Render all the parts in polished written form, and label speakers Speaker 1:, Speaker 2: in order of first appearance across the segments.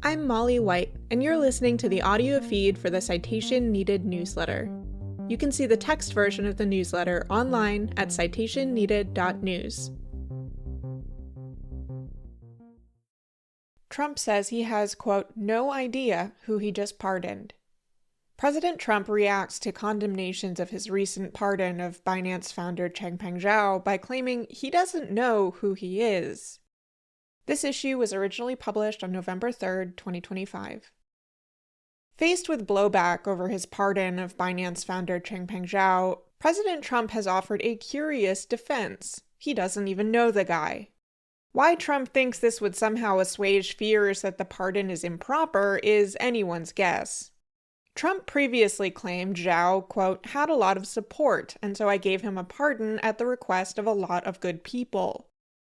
Speaker 1: I'm Molly White, and you're listening to the audio feed for the Citation Needed newsletter. You can see the text version of the newsletter online at citationneeded.news. Trump says he has, quote, no idea who he just pardoned. President Trump reacts to condemnations of his recent pardon of Binance founder Changpeng Zhao by claiming he doesn't know who he is. This issue was originally published on November 3rd, 2025. Faced with blowback over his pardon of Binance founder Changpeng Zhao, President Trump has offered a curious defense. He doesn't even know the guy. Why Trump thinks this would somehow assuage fears that the pardon is improper is anyone's guess. Trump previously claimed Zhao, quote, had a lot of support, and so I gave him a pardon at the request of a lot of good people.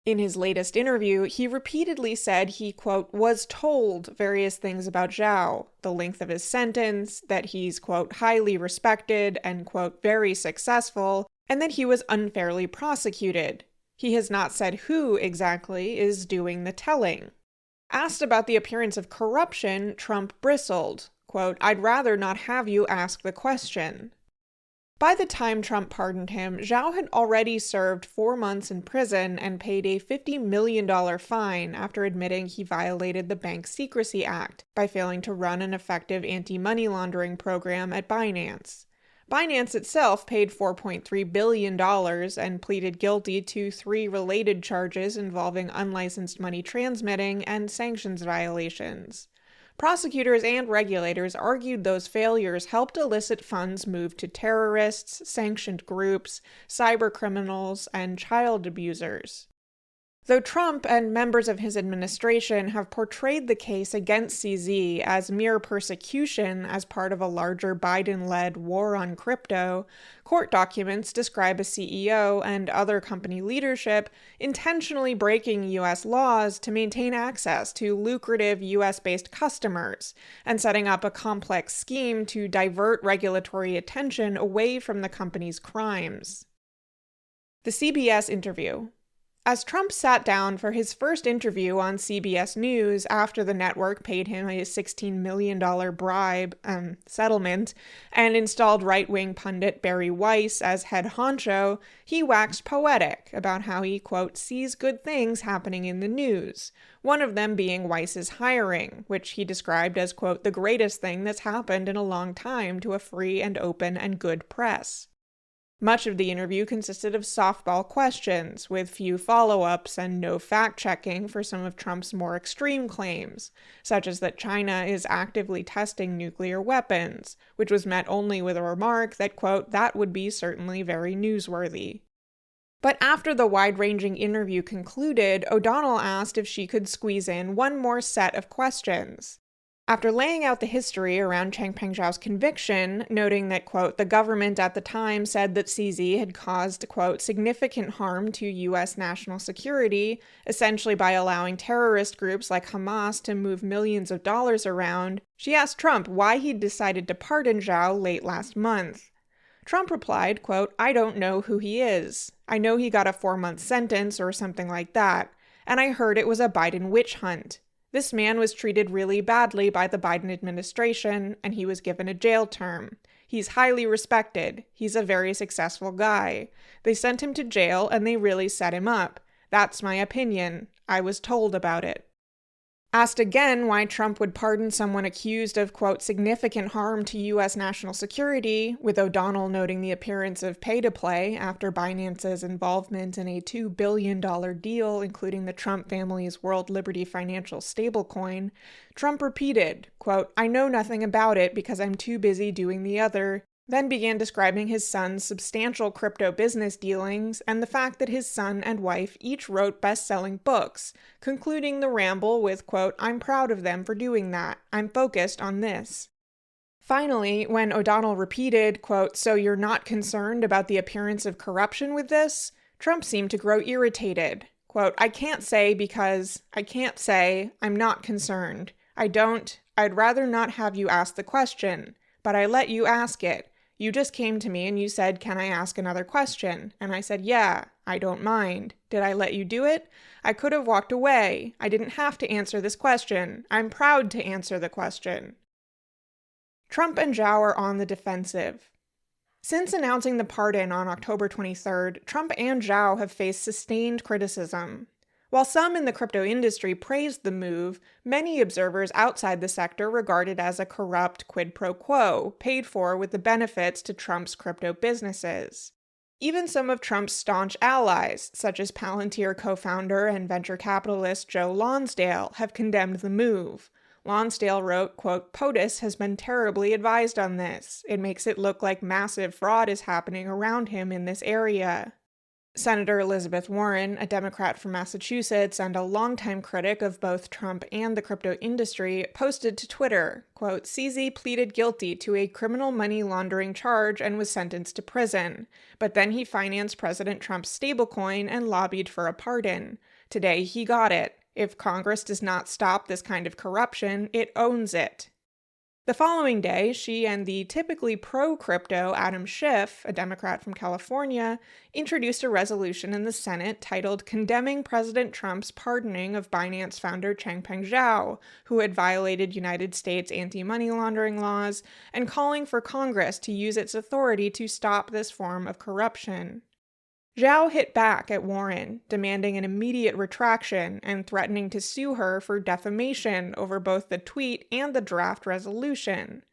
Speaker 1: In his latest interview, he repeatedly said he, quote, was told various things about Zhao, the length of his sentence, that he's, quote, highly respected and, quote, very successful, and that he was unfairly prosecuted. He has not said who exactly is doing the telling. Asked about the appearance of corruption, Trump bristled, quote, I'd rather not have you ask the question. By the time Trump pardoned him, Zhao had already served 4 months in prison and paid a $50 million fine after admitting he violated the Bank Secrecy Act by failing to run an effective anti-money laundering program at Binance. Binance itself paid $4.3 billion and pleaded guilty to 3 related charges involving unlicensed money transmitting and sanctions violations. Prosecutors and regulators argued those failures helped illicit funds move to terrorists, sanctioned groups, cybercriminals, and child abusers. Though Trump and members of his administration have portrayed the case against CZ as mere persecution as part of a larger Biden-led war on crypto, court documents describe a CEO and other company leadership intentionally breaking U.S. laws to maintain access to lucrative U.S.-based customers and setting up a complex scheme to divert regulatory attention away from the company's crimes. The CBS interview. As Trump sat down for his first interview on CBS News after the network paid him a $16 million bribe settlement and installed right-wing pundit Barry Weiss as head honcho, he waxed poetic about how he, quote, sees good things happening in the news, one of them being Weiss's hiring, which he described as, quote, the greatest thing that's happened in a long time to a free and open and good press. Much of the interview consisted of softball questions, with few follow-ups and no fact-checking for some of Trump's more extreme claims, such as that China is actively testing nuclear weapons, which was met only with a remark that, quote, that would be certainly very newsworthy. But after the wide-ranging interview concluded, O'Donnell asked if she could squeeze in one more set of questions. After laying out the history around Changpeng Zhao's conviction, noting that, quote, the government at the time said that CZ had caused, quote, significant harm to U.S. national security, essentially by allowing terrorist groups like Hamas to move millions of dollars around, she asked Trump why he'd decided to pardon Zhao late last month. Trump replied, quote, I don't know who he is. I know he got a 4-month sentence or something like that, and I heard it was a Biden witch hunt. This man was treated really badly by the Biden administration, and he was given a jail term. He's highly respected. He's a very successful guy. They sent him to jail, and they really set him up. That's my opinion. I was told about it. Asked again why Trump would pardon someone accused of, quote, significant harm to U.S. national security, with O'Donnell noting the appearance of pay-to-play after Binance's involvement in a $2 billion deal, including the Trump family's World Liberty Financial stablecoin, Trump repeated, quote, I know nothing about it because I'm too busy doing the other, then began describing his son's substantial crypto business dealings and the fact that his son and wife each wrote best-selling books, concluding the ramble with, quote, I'm proud of them for doing that. I'm focused on this. Finally, when O'Donnell repeated, quote, so you're not concerned about the appearance of corruption with this? Trump seemed to grow irritated. Quote, I can't say because I can't say I'm not concerned. I'd rather not have you ask the question, but I let you ask it. You just came to me and you said, "Can I ask another question?" And I said, "Yeah, I don't mind. Did I let you do it? I could have walked away. I didn't have to answer this question. I'm proud to answer the question." Trump and Zhao are on the defensive. Since announcing the pardon on October 23rd, Trump and Zhao have faced sustained criticism. While some in the crypto industry praised the move, many observers outside the sector regard it as a corrupt quid pro quo, paid for with the benefits to Trump's crypto businesses. Even some of Trump's staunch allies, such as Palantir co-founder and venture capitalist Joe Lonsdale, have condemned the move. Lonsdale wrote, quote, "POTUS has been terribly advised on this. It makes it look like massive fraud is happening around him in this area." Senator Elizabeth Warren, a Democrat from Massachusetts and a longtime critic of both Trump and the crypto industry, posted to Twitter, quote, "CZ pleaded guilty to a criminal money laundering charge and was sentenced to prison. But then he financed President Trump's stablecoin and lobbied for a pardon. Today he got it. If Congress does not stop this kind of corruption, it owns it." The following day, she and the typically pro-crypto Adam Schiff, a Democrat from California, introduced a resolution in the Senate titled "Condemning President Trump's Pardoning of Binance founder Changpeng Zhao, who had violated United States anti-money laundering laws, and calling for Congress to use its authority to stop this form of corruption." Zhao hit back at Warren, demanding an immediate retraction and threatening to sue her for defamation over both the tweet and the draft resolution.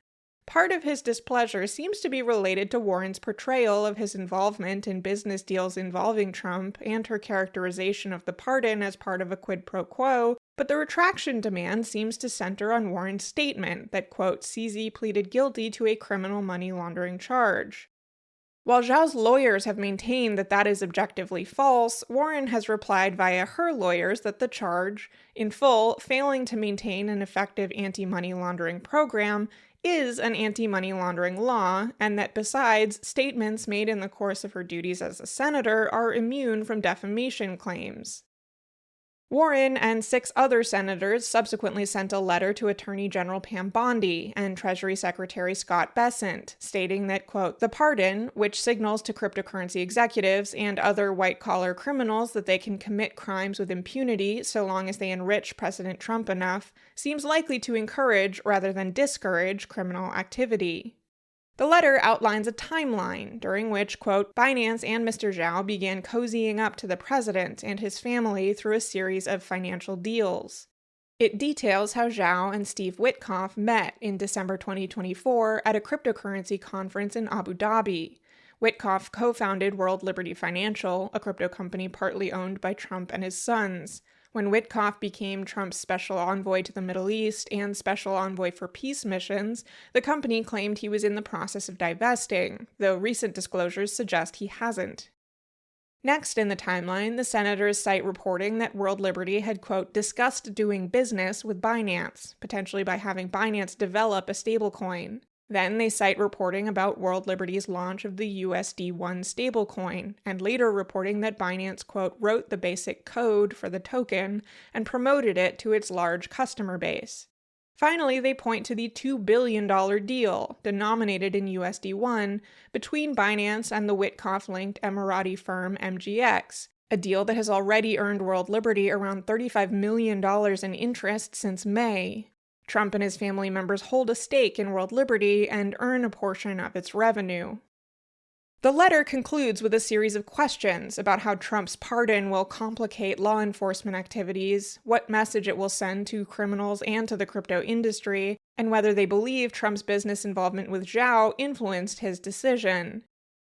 Speaker 1: Part of his displeasure seems to be related to Warren's portrayal of his involvement in business deals involving Trump and her characterization of the pardon as part of a quid pro quo, but the retraction demand seems to center on Warren's statement that, quote, "CZ pleaded guilty to a criminal money laundering charge." While Zhao's lawyers have maintained that that is objectively false, Warren has replied via her lawyers that the charge, in full, failing to maintain an effective anti-money laundering program, is an anti-money laundering law, and that besides, statements made in the course of her duties as a senator are immune from defamation claims. Warren and 6 other senators subsequently sent a letter to Attorney General Pam Bondi and Treasury Secretary Scott Bessent, stating that, quote, "The pardon, which signals to cryptocurrency executives and other white-collar criminals that they can commit crimes with impunity so long as they enrich President Trump enough, seems likely to encourage rather than discourage criminal activity." The letter outlines a timeline during which, quote, "Binance and Mr. Zhao began cozying up to the president and his family through a series of financial deals." It details how Zhao and Steve Witkoff met in December 2024 at a cryptocurrency conference in Abu Dhabi. Witkoff co-founded World Liberty Financial, a crypto company partly owned by Trump and his sons. When Witkoff became Trump's special envoy to the Middle East and special envoy for peace missions, the company claimed he was in the process of divesting, though recent disclosures suggest he hasn't. Next in the timeline, the senators cite reporting that World Liberty had, quote, "discussed doing business with Binance, potentially by having Binance develop a stablecoin." Then they cite reporting about World Liberty's launch of the USD1 stablecoin, and later reporting that Binance, quote, "wrote the basic code for the token and promoted it to its large customer base." Finally, they point to the $2 billion deal, denominated in USD1, between Binance and the Witkoff-linked Emirati firm MGX, a deal that has already earned World Liberty around $35 million in interest since May. Trump and his family members hold a stake in World Liberty and earn a portion of its revenue. The letter concludes with a series of questions about how Trump's pardon will complicate law enforcement activities, what message it will send to criminals and to the crypto industry, and whether they believe Trump's business involvement with Zhao influenced his decision.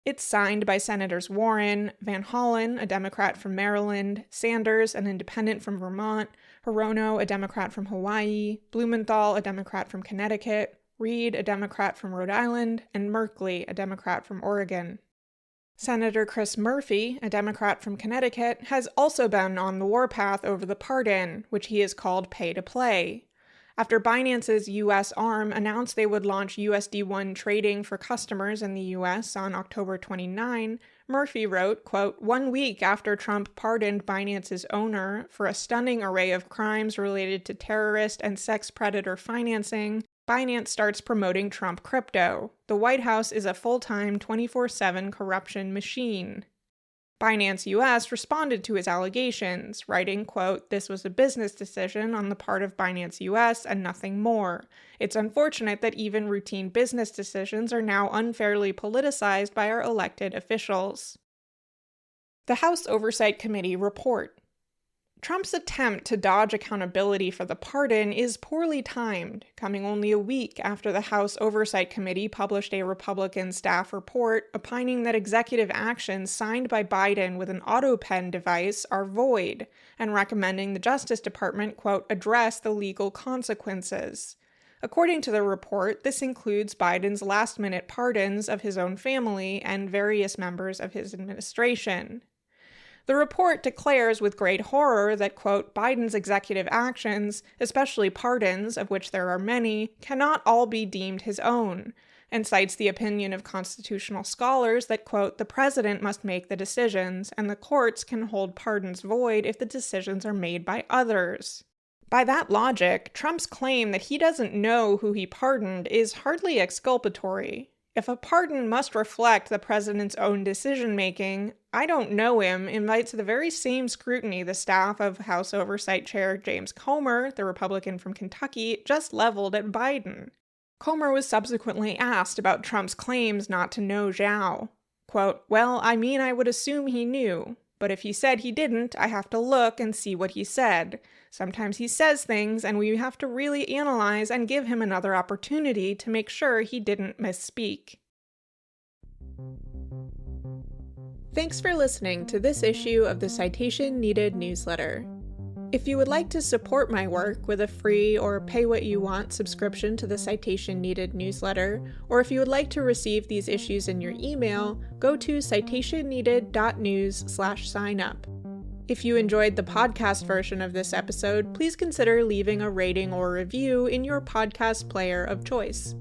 Speaker 1: It's signed by Senators Warren, Van Hollen, a Democrat from Maryland, Sanders, an independent from Vermont, Hirono, a Democrat from Hawaii, Blumenthal, a Democrat from Connecticut, Reed, a Democrat from Rhode Island, and Merkley, a Democrat from Oregon. Senator Chris Murphy, a Democrat from Connecticut, has also been on the warpath over the pardon, which he has called pay-to-play. After Binance's U.S. arm announced they would launch USD1 trading for customers in the U.S. on October 29, Murphy wrote, quote, "1 week after Trump pardoned Binance's owner for a stunning array of crimes related to terrorist and sex predator financing, Binance starts promoting Trump crypto. The White House is a full-time 24/7 corruption machine. Binance US responded to his allegations, writing, quote, "This was a business decision on the part of Binance US and nothing more. It's unfortunate that even routine business decisions are now unfairly politicized by our elected officials." The House Oversight Committee report. Trump's attempt to dodge accountability for the pardon is poorly timed, coming only a week after the House Oversight Committee published a Republican staff report opining that executive actions signed by Biden with an AutoPen device are void, and recommending the Justice Department, quote, "address the legal consequences." According to the report, this includes Biden's last-minute pardons of his own family and various members of his administration. The report declares with great horror that, quote, "Biden's executive actions, especially pardons, of which there are many, cannot all be deemed his own," and cites the opinion of constitutional scholars that, quote, "the president must make the decisions, and the courts can hold pardons void if the decisions are made by others." By that logic, Trump's claim that he doesn't know who he pardoned is hardly exculpatory. If a pardon must reflect the president's own decision-making, "I don't know him" invites the very same scrutiny the staff of House Oversight Chair James Comer, the Republican from Kentucky, just leveled at Biden. Comer was subsequently asked about Trump's claims not to know Zhao. Quote, "Well, I mean, I would assume he knew. But if he said he didn't, I have to look and see what he said. Sometimes he says things, and we have to really analyze and give him another opportunity to make sure he didn't misspeak." Thanks for listening to this issue of the Citation Needed newsletter. If you would like to support my work with a free or pay-what-you-want subscription to the Citation Needed newsletter, or if you would like to receive these issues in your email, go to citationneeded.news/sign-up. If you enjoyed the podcast version of this episode, please consider leaving a rating or review in your podcast player of choice.